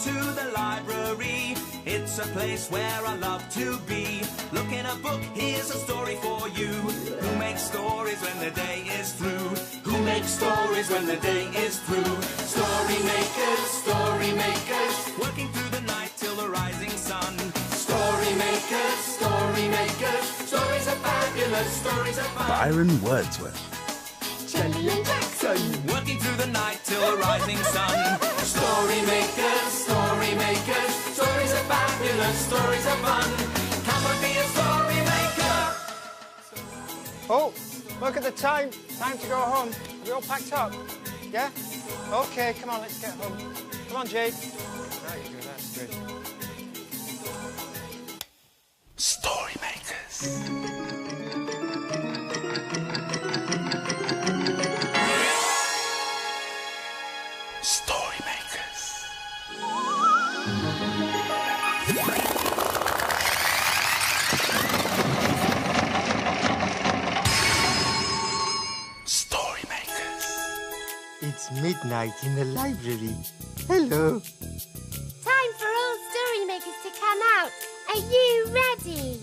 to the library. It's a place where I love to be. Look in a book, here's a story for you. Who makes stories when the day is through? Who makes stories when the day is through? Story makers, working through the night till the rising sun. Story makers, stories are fabulous, stories are fun. Byron Wordsworth. Jelly and Jackson, working through the night till the rising sun. Story makers, stories are fabulous, stories are fun. Come and be a story maker. Oh, look at the time. Time to go home. Are we all packed up? Yeah? Okay, come on, let's get home. Come on, Jade. There you go, that's good. Story makers. Story makers. Story makers. It's midnight in the library. Hello. time for all story makers to come out. Are you ready?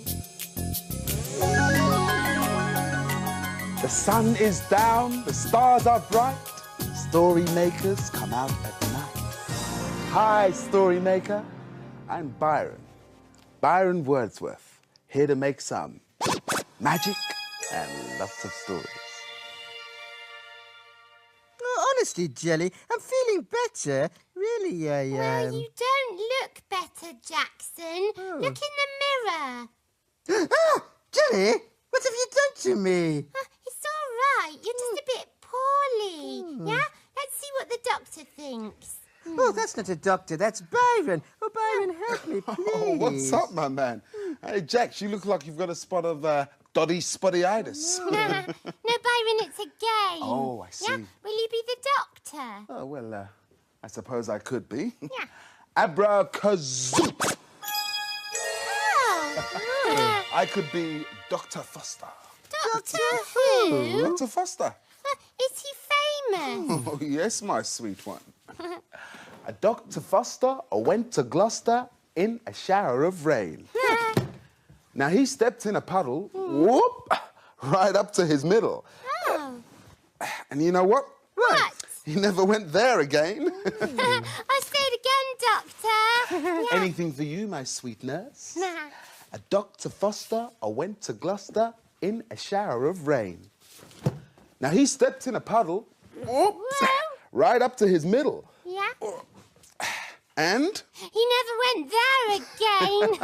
The sun is down, the stars are bright. Story makers come out at night. Hi, story maker. I'm Byron. Byron Wordsworth, here to make some magic and lots of stories. Oh, honestly, Jelly, I'm feeling better. Really, I am. Well, you don't look better, Jackson. Oh. Look in the mirror. Ah! Jelly, what have you done to me? It's all right. You're just a bit poorly. Yeah? Let's see what the doctor thinks. Oh, that's not a doctor, that's Byron. Oh, Byron, help me, please. Oh, what's up, my man? Hey, Jax, you look like you've got a spot of dottyspottyitis. No, Byron, it's a game. Oh, I see. Yeah? Will you be the doctor? Oh, well, I suppose I could be. Yeah. Abracazoo! Oh. I could be Dr. Foster. Doctor who? Dr. Foster. Is he famous? Oh, yes, my sweet one. A Dr. Foster went to Gloucester in a shower of rain. Now, he stepped in a puddle, whoop, right up to his middle. Oh. And you know what? What? He never went there again. I say it again, Doctor. Yeah. Anything for you, my sweet nurse. A Dr. Foster went to Gloucester in a shower of rain. Now, he stepped in a puddle, whoop, right up to his middle. Yeah. And? He never went there again.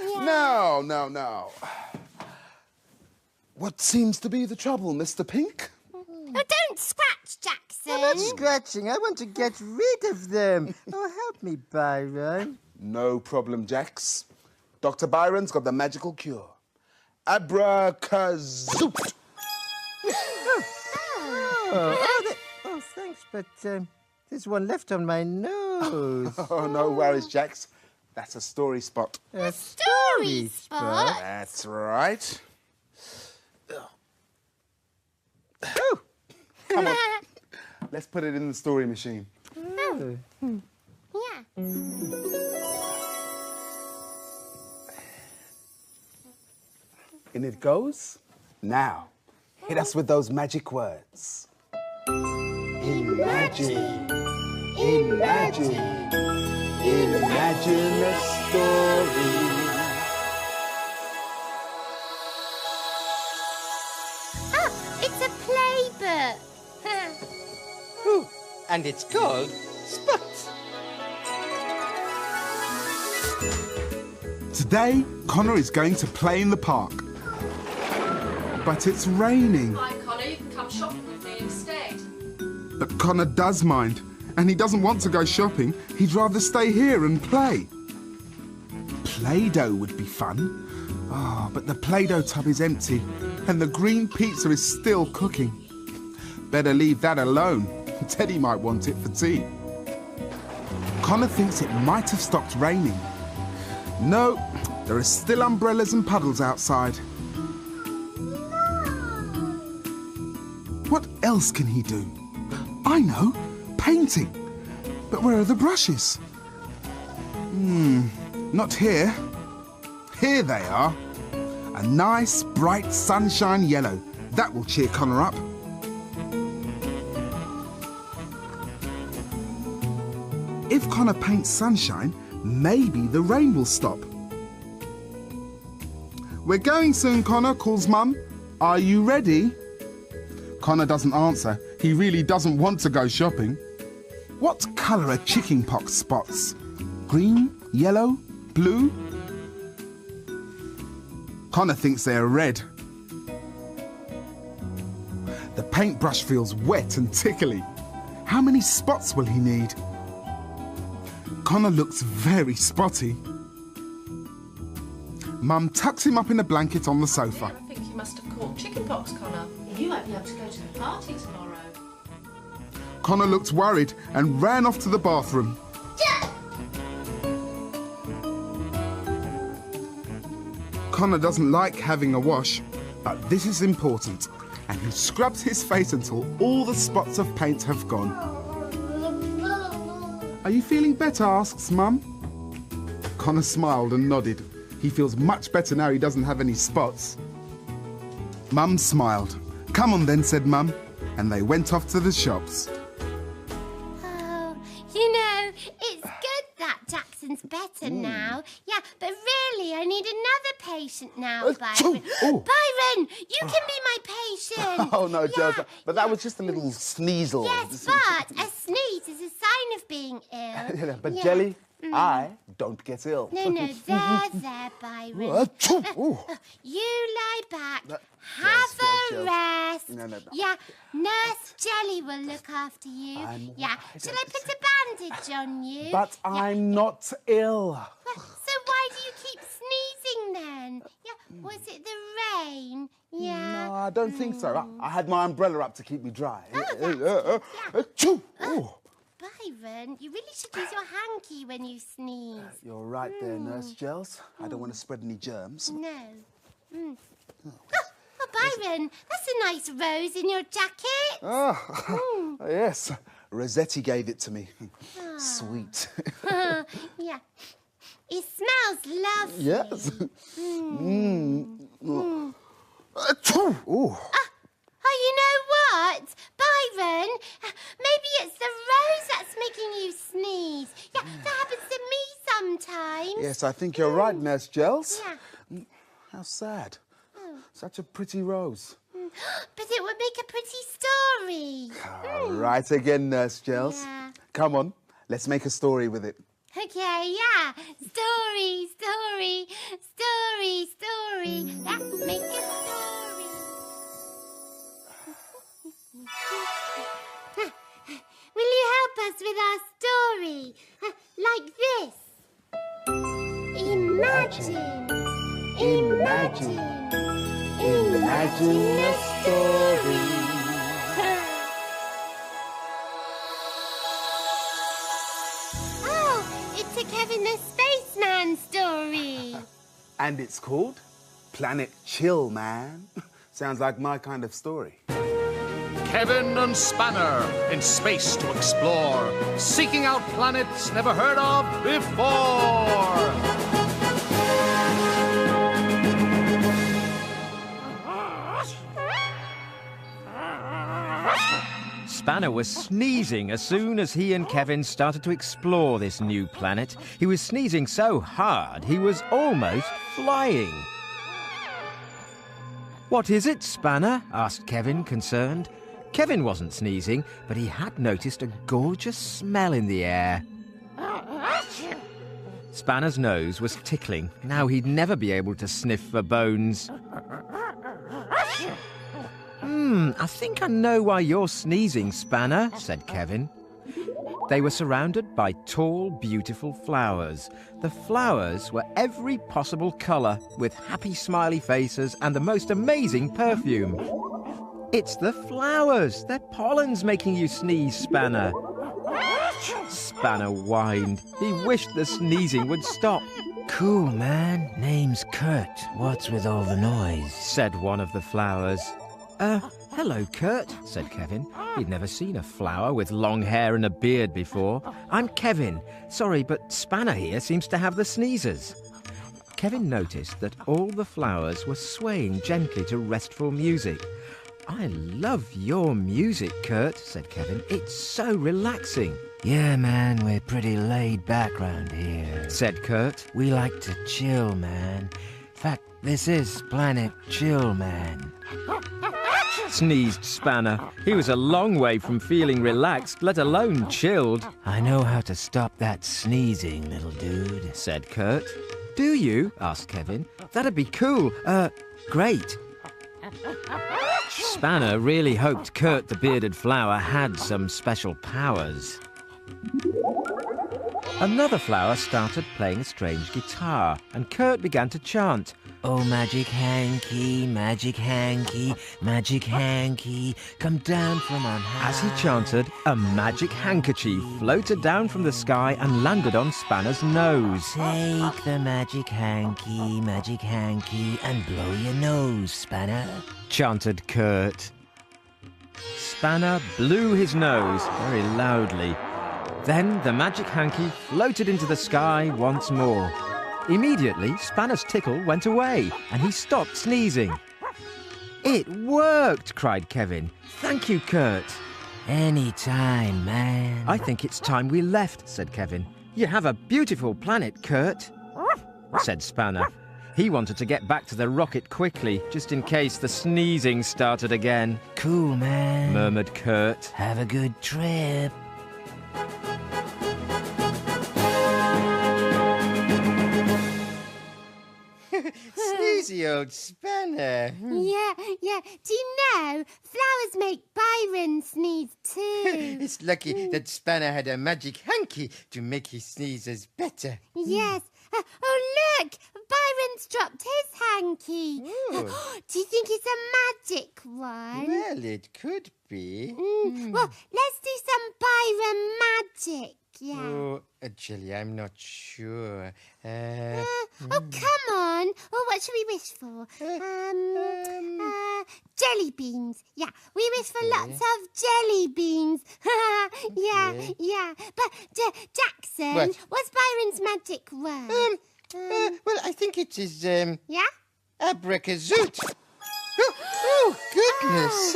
Yeah. No. What seems to be the trouble, Mr. Pink? Oh, don't scratch, Jackson. I'm not scratching. I want to get rid of them. Oh, help me, Byron. No problem, Jax. Dr. Byron's got the magical cure. Abracazoo! Oh, thanks, but there's one left on my nose. Oh, no worries, Jax. That's a story spot. A story spot? That's right. Oh. Come on. Let's put it in the story machine. Oh. Yeah. In it goes. Now, hit us with those magic words. Imagine. Imagine. Imagine a story. Oh, it's a playbook. Ooh, and it's called Spot. Today, Connor is going to play in the park. But it's raining. Hi, Connor. You can come shopping with me instead. But Connor does mind, and he doesn't want to go shopping. He'd rather stay here and play. Play-Doh would be fun. Oh, but the Play-Doh tub is empty, and the green pizza is still cooking. Better leave that alone. Teddy might want it for tea. Connor thinks it might have stopped raining. No, there are still umbrellas and puddles outside. What else can he do? I know, painting. But where are the brushes? Not here. Here they are. A nice, bright sunshine yellow. That will cheer Connor up. If Connor paints sunshine, maybe the rain will stop. We're going soon, Connor, calls Mum. Are you ready? Connor doesn't answer. He really doesn't want to go shopping. What colour are chickenpox spots? Green, yellow, blue? Connor thinks they're red. The paintbrush feels wet and tickly. How many spots will he need? Connor looks very spotty. Mum tucks him up in a blanket on the sofa. I think you must have caught chickenpox, Connor. You won't be able to go to the party tomorrow. Connor looked worried and ran off to the bathroom. Connor doesn't like having a wash, but this is important, and he scrubs his face until all the spots of paint have gone. Are you feeling better? Asks Mum. Connor smiled and nodded. He feels much better now he doesn't have any spots. Mum smiled. Come on then, said Mum, and they went off to the shops. Oh, you know, it's good that Jackson's better now. Yeah, but really, I need another patient now, Byron. Byron, you can be my patient. Oh, no, yeah, Joe, but that was just a little sneasel. Yes, but a sneeze is a sign of being ill. But Jelly, I don't get ill. No, there, Byron. You lie back. Have a rest. No. Yeah, Nurse Jelly will look after you. Shall I put a bandage on you? But I'm not ill. So why do you keep sneezing then? Yeah, was it the rain? Yeah. No, I don't think so. I had my umbrella up to keep me dry. Byron, you really should use your hanky when you sneeze. You're right there, Nurse Gels. I don't want to spread any germs. No. Oh, Byron, that's a nice rose in your jacket. Yes. Rossetti gave it to me. Sweet. Yeah. It smells lovely. Yes. Oh, you know what? Byron, maybe it's the rose that's making you sneeze. Yeah, that happens to me sometimes. Yes, I think you're right, Nurse Gels. Yeah. How sad. Such a pretty rose. But it would make a pretty story. Right again, Nurse Gels. Yeah. Come on, let's make a story with it. Okay, yeah. Story. Let's make a story. Will you help us with our story? Like this. Imagine a story. Oh, it's a Kevin the Spaceman story. And it's called Planet Chill, Man. Sounds like my kind of story. Kevin and Spanner in space to explore, seeking out planets never heard of before. Spanner was sneezing as soon as he and Kevin started to explore this new planet. He was sneezing so hard he was almost flying. "What is it, Spanner?" asked Kevin, concerned. Kevin wasn't sneezing, but he had noticed a gorgeous smell in the air. Spanner's nose was tickling. Now he'd never be able to sniff for bones. I think I know why you're sneezing, Spanner," said Kevin. They were surrounded by tall, beautiful flowers. The flowers were every possible colour, with happy, smiley faces and the most amazing perfume. "It's the flowers. Their pollen's making you sneeze, Spanner." Spanner whined. He wished the sneezing would stop. "Cool, man. Name's Kurt. What's with all the noise?" said one of the flowers. Hello, Kurt, said Kevin. He'd never seen a flower with long hair and a beard before. I'm Kevin. Sorry, but Spanner here seems to have the sneezers. Kevin noticed that all the flowers were swaying gently to restful music. I love your music, Kurt, said Kevin. It's so relaxing. Yeah, man, we're pretty laid back round here, said Kurt. We like to chill, man. In fact, this is Planet Chill, man. Sneezed Spanner. He was a long way from feeling relaxed, let alone chilled. I know how to stop that sneezing, little dude, said Kurt. Do you? Asked Kevin. That'd be cool. Great. Spanner really hoped Kurt the bearded flower had some special powers. Another flower started playing a strange guitar, and Kurt began to chant, "Oh, magic hanky, magic hanky, magic hanky, come down from on high." As he chanted, a magic handkerchief floated down from the sky and landed on Spanner's nose. "Take the magic hanky, and blow your nose, Spanner," chanted Kurt. Spanner blew his nose very loudly. Then the magic hanky floated into the sky once more. Immediately, Spanner's tickle went away, and he stopped sneezing. "It worked!" cried Kevin. "Thank you, Kurt." "Anytime, man." "I think it's time we left," said Kevin. "You have a beautiful planet, Kurt," said Spanner. He wanted to get back to the rocket quickly, just in case the sneezing started again. "Cool, man," murmured Kurt. "Have a good trip." Sneezy old Spanner. Yeah. Do you know, flowers make Byron sneeze too. It's lucky that Spanner had a magic hanky to make his sneezes better. Yes. Oh, look! Byron's dropped his hanky. Oh. Do you think it's a magic one? Well, it could be. Well, let's do some Byron magic. Yeah. Oh, Jelly, I'm not sure. Oh, come on. Oh, what should we wish for? Jelly beans. Yeah, we wish for lots of jelly beans. Yeah. But, Jackson, What? what's Byron's magic word? Well, I think it is, Yeah? abracazut. Oh, goodness.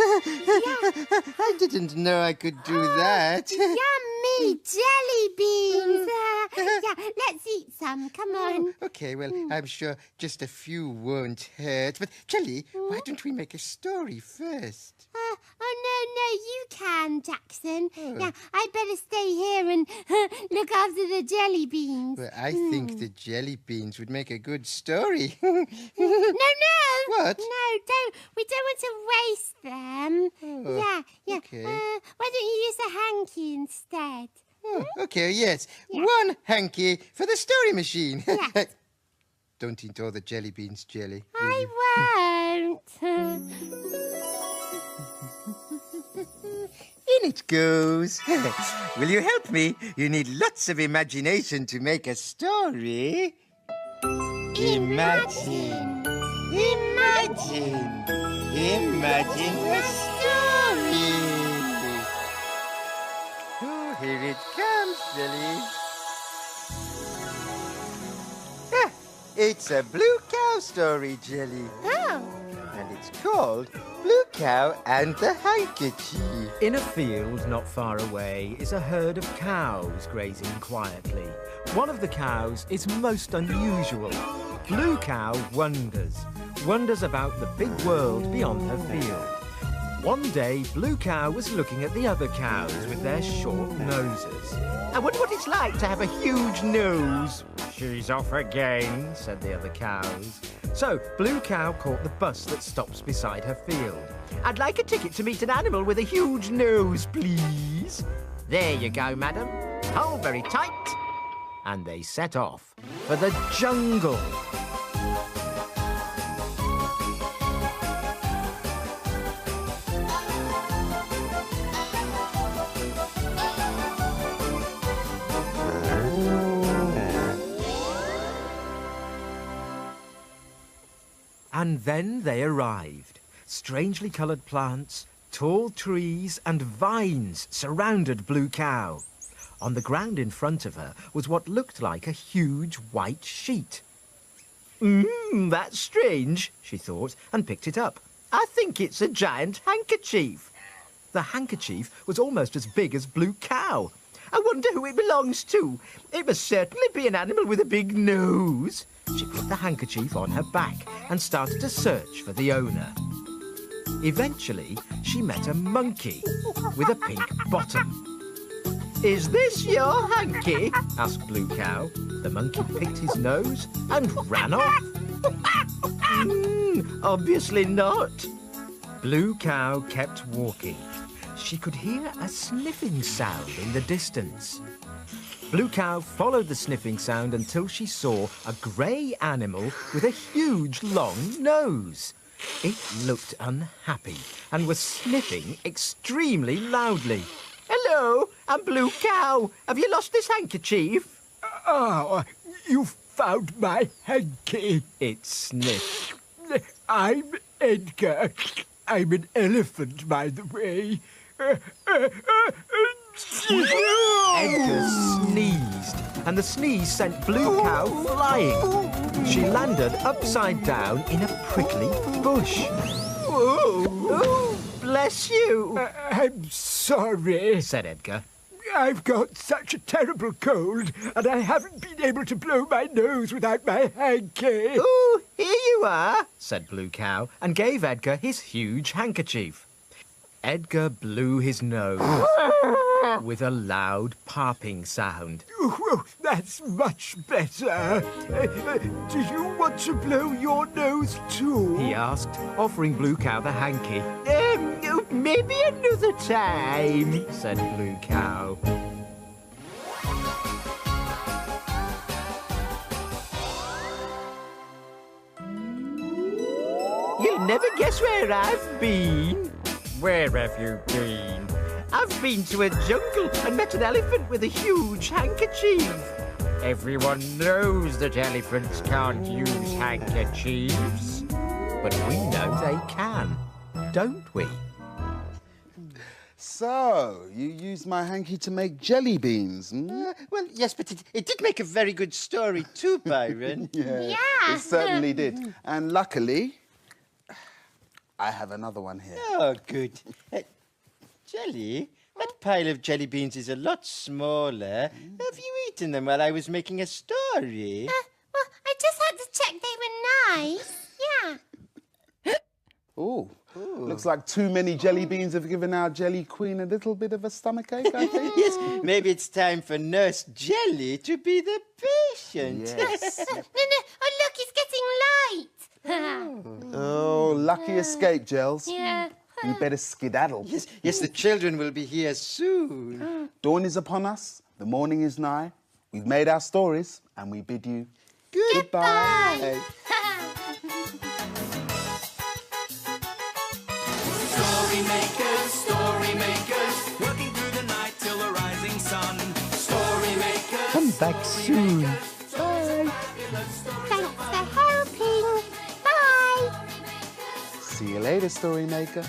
I didn't know I could do that. Yummy jelly beans. Yeah, let's eat some. Come on. Okay, well, I'm sure just a few won't hurt. But, Jelly, why don't we make a story first? No, you can, Jackson. Yeah, I'd better stay here and look after the jelly beans. Well, I think the jelly beans would make a good story. No. What? No, don't. We don't want to waste them. Oh, Yeah. okay. Why don't you use a hanky instead? Oh, okay, yes. Yeah. One hanky for the story machine. Yes. Don't eat all the jelly beans, Jelly. I won't. In it goes. Will you help me? You need lots of imagination to make a story. Imagine a story. Oh, here it comes, Jelly. It's a blue cow story, Jelly. Oh. And it's called Blue Cow and the Handkerchief. In a field not far away is a herd of cows grazing quietly. One of the cows is most unusual. Blue Cow wonders about the big world beyond her field. One day, Blue Cow was looking at the other cows with their short noses. "I wonder what it's like to have a huge nose." "She's off again," said the other cows. So, Blue Cow caught the bus that stops beside her field. "I'd like a ticket to meet an animal with a huge nose, please." "There you go, madam. Hold very tight." And they set off for the jungle. And then they arrived. Strangely coloured plants, tall trees and vines surrounded Blue Cow. On the ground in front of her was what looked like a huge white sheet. That's strange, she thought, and picked it up. I think it's a giant handkerchief. The handkerchief was almost as big as Blue Cow. I wonder who it belongs to. It must certainly be an animal with a big nose. She put the handkerchief on her back and started to search for the owner. Eventually, she met a monkey with a pink bottom. Is this your hanky? Asked Blue Cow. The monkey picked his nose and ran off. Obviously not. Blue Cow kept walking. She could hear a sniffing sound in the distance. Blue Cow followed the sniffing sound until she saw a grey animal with a huge long nose. It looked unhappy and was sniffing extremely loudly. Hello, I'm Blue Cow. Have you lost this handkerchief? Oh, you found my hanky. It sniffed. I'm Edgar. I'm an elephant, by the way. Edgar sneezed, and the sneeze sent Blue Cow flying. She landed upside down in a prickly bush. Oh, bless you. I'm sorry, said Edgar. I've got such a terrible cold, and I haven't been able to blow my nose without my hanky. Oh, here you are, said Blue Cow, and gave Edgar his huge handkerchief. Edgar blew his nose with a loud popping sound. Oh, that's much better. Do you want to blow your nose too? He asked, offering Blue Cow the hanky. Maybe another time, said Blue Cow. You'll never guess where I've been. Where have you been? I've been to a jungle and met an elephant with a huge handkerchief. Everyone knows that elephants can't use handkerchiefs. But we know they can, don't we? So, you used my hanky to make jelly beans, hmm? Well, yes, but it did make a very good story too, Byron. Yeah, it certainly did. And luckily, I have another one here. Oh, good. Jelly? That pile of jelly beans is a lot smaller. Have you eaten them while I was making a story? Well, I just had to check they were nice. Yeah. Oh, looks like too many jelly beans have given our jelly queen a little bit of a stomachache, I think. Yes, maybe it's time for Nurse Jelly to be the patient. Yes. No. Oh, look, it's getting light. Oh, lucky escape, Gels. Yeah. You better skedaddle. Yes, the children will be here soon. Dawn is upon us, the morning is nigh. We've made our stories, and we bid you goodbye. Story makers, working through the night till the rising sun. Story makers. Come back soon. Bye. Thanks for helping. Bye. See you later, story maker.